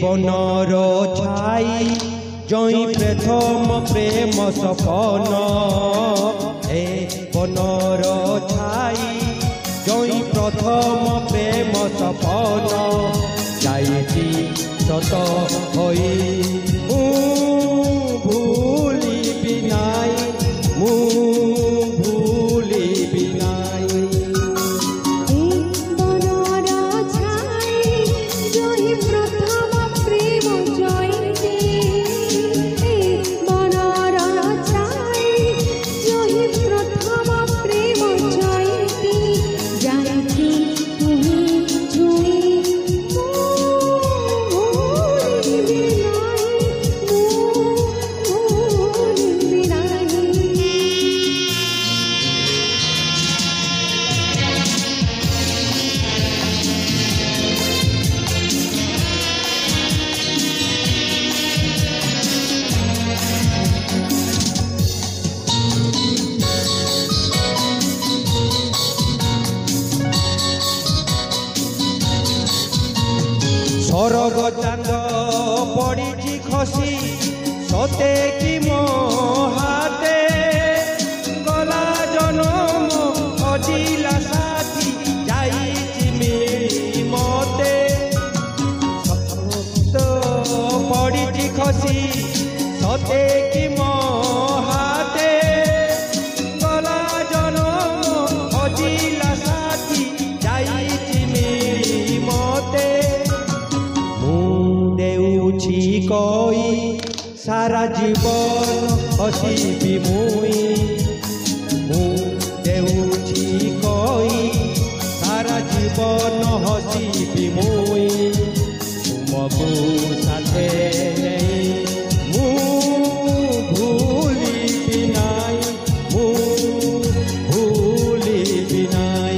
বনর ছাই জয় প্রথম প্রেম সপন এ বনর ছাই জয় প্রথম প্রেম সপন যাইছি সত হই ভুলিবি নাই ভুলিবি নাই স্বর্গ চাঁদ পড়িছি খসি সতে কি মো হাতে গলা জনম অজিলা সাথী যাইছি মিলি মতে সত পড়িছি খসি সতে কি মো হাতে গলা জনম অজিলা সাথী যাইছি মিলি মতে দেউছি কই সারা জীবন হসিবি মুই দেউছি কই সারা জীবন হসিবি মুই তুমকু সাথে নেই ভুলিবি নাই ভুলিবি নাই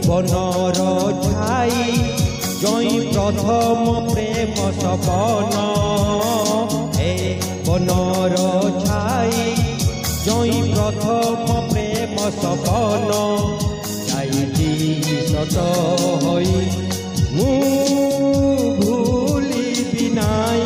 বনর ছাই জয় প্রথম প্রেম সপন এ বনর ছাই জয় প্রথম প্রেম সপন যাইছি সত হই ভুলিবি নাই